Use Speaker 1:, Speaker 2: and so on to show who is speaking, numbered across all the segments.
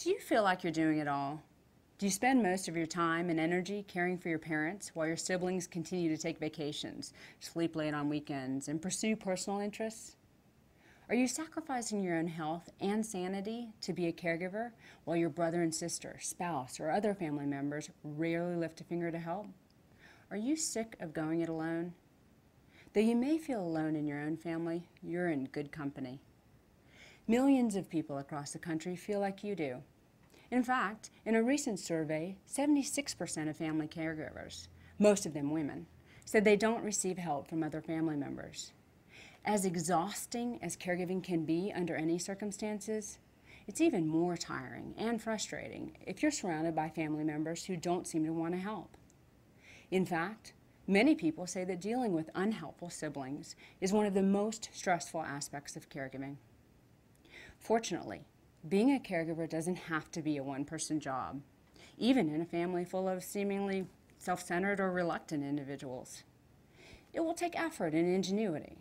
Speaker 1: Do you feel like you're doing it all? Do you spend most of your time and energy caring for your parents while your siblings continue to take vacations, sleep late on weekends, and pursue personal interests? Are you sacrificing your own health and sanity to be a caregiver while your brother and sister, spouse, or other family members rarely lift a finger to help? Are you sick of going it alone? Though you may feel alone in your own family, you're in good company. Millions of people across the country feel like you do. In fact, in a recent survey, 76% of family caregivers, most of them women, said they don't receive help from other family members. As exhausting as caregiving can be under any circumstances, it's even more tiring and frustrating if you're surrounded by family members who don't seem to want to help. In fact, many people say that dealing with unhelpful siblings is one of the most stressful aspects of caregiving. Fortunately, being a caregiver doesn't have to be a one-person job, even in a family full of seemingly self-centered or reluctant individuals. It will take effort and ingenuity,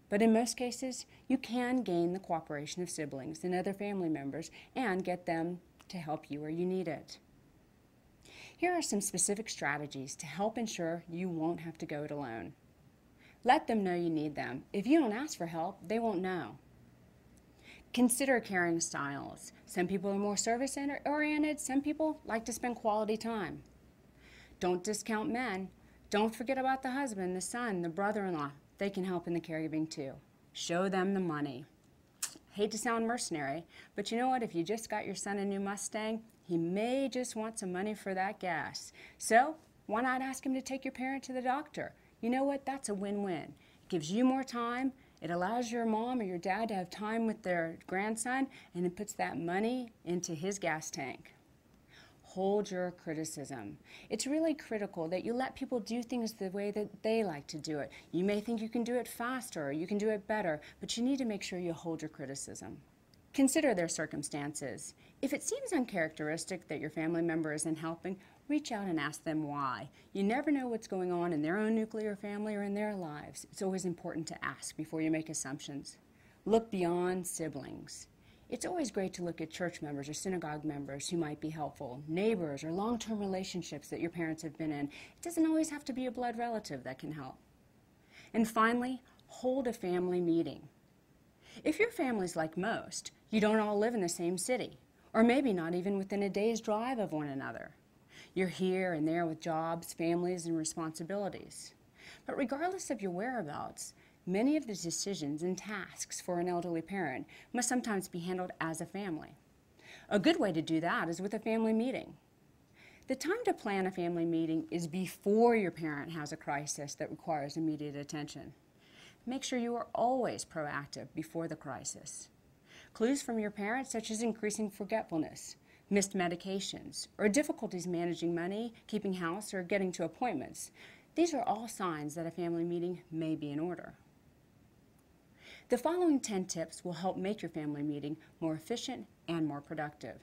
Speaker 1: but in most cases, you can gain the cooperation of siblings and other family members and get them to help you where you need it. Here are some specific strategies to help ensure you won't have to go it alone. Let them know you need them. If you don't ask for help, they won't know. Consider caring styles. Some people are more service-oriented. Some people like to spend quality time. Don't discount men. Don't forget about the husband, the son, the brother-in-law. They can help in the caregiving too. Show them the money. Hate to sound mercenary, but you know what? If you just got your son a new Mustang, he may just want some money for that gas. So why not ask him to take your parent to the doctor? You know what? That's a win-win. It gives you more time. It allows your mom or your dad to have time with their grandson, and it puts that money into his gas tank. Hold your criticism. It's really critical that you let people do things the way that they like to do it. You may think you can do it faster or you can do it better, but you need to make sure you hold your criticism. Consider their circumstances. If it seems uncharacteristic that your family member isn't helping, reach out and ask them why. You never know what's going on in their own nuclear family or in their lives. It's always important to ask before you make assumptions. Look beyond siblings. It's always great to look at church members or synagogue members who might be helpful, neighbors or long-term relationships that your parents have been in. It doesn't always have to be a blood relative that can help. And finally, hold a family meeting. If your family's like most, you don't all live in the same city, or maybe not even within a day's drive of one another. You're here and there with jobs, families, and responsibilities. But regardless of your whereabouts, many of the decisions and tasks for an elderly parent must sometimes be handled as a family. A good way to do that is with a family meeting. The time to plan a family meeting is before your parent has a crisis that requires immediate attention. Make sure you are always proactive before the crisis. Clues from your parents, such as increasing forgetfulness, missed medications, or difficulties managing money, keeping house, or getting to appointments. These are all signs that a family meeting may be in order. The following 10 tips will help make your family meeting more efficient and more productive.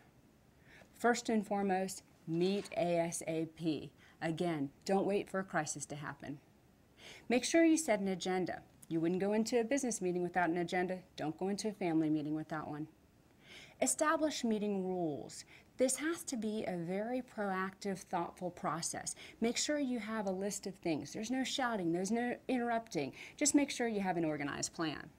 Speaker 1: First and foremost, meet ASAP. Again, don't wait for a crisis to happen. Make sure you set an agenda. You wouldn't go into a business meeting without an agenda. Don't go into a family meeting without one. Establish meeting rules. This has to be a very proactive, thoughtful process. Make sure you have a list of things. There's no shouting, there's no interrupting. Just make sure you have an organized plan.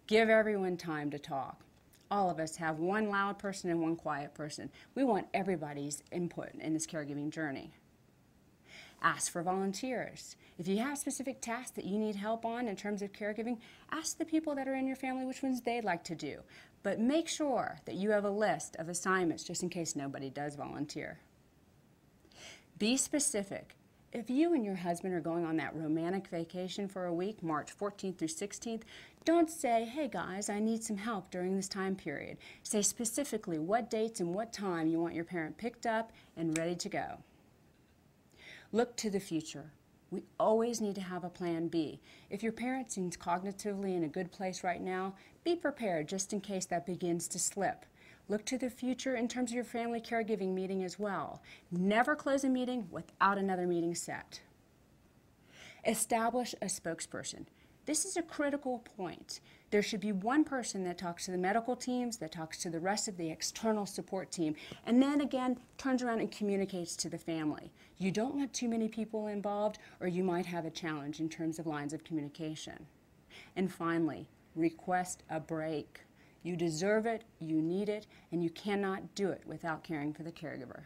Speaker 1: Give everyone time to talk. All of us have one loud person and one quiet person. We want everybody's input in this caregiving journey. Ask for volunteers. If you have specific tasks that you need help on in terms of caregiving, ask the people that are in your family which ones they'd like to do. But make sure that you have a list of assignments just in case nobody does volunteer. Be specific. If you and your husband are going on that romantic vacation for a week, March 14th through 16th, don't say, hey guys, I need some help during this time period. Say specifically what dates and what time you want your parent picked up and ready to go. Look to the future. We always need to have a plan B. If your parent seems cognitively in a good place right now, be prepared just in case that begins to slip. Look to the future in terms of your family caregiving meeting as well. Never close a meeting without another meeting set. Establish a spokesperson. This is a critical point. There should be one person that talks to the medical teams, that talks to the rest of the external support team, and then again turns around and communicates to the family. You don't want too many people involved, or you might have a challenge in terms of lines of communication. And finally, request a break. You deserve it, you need it, and you cannot do it without caring for the caregiver.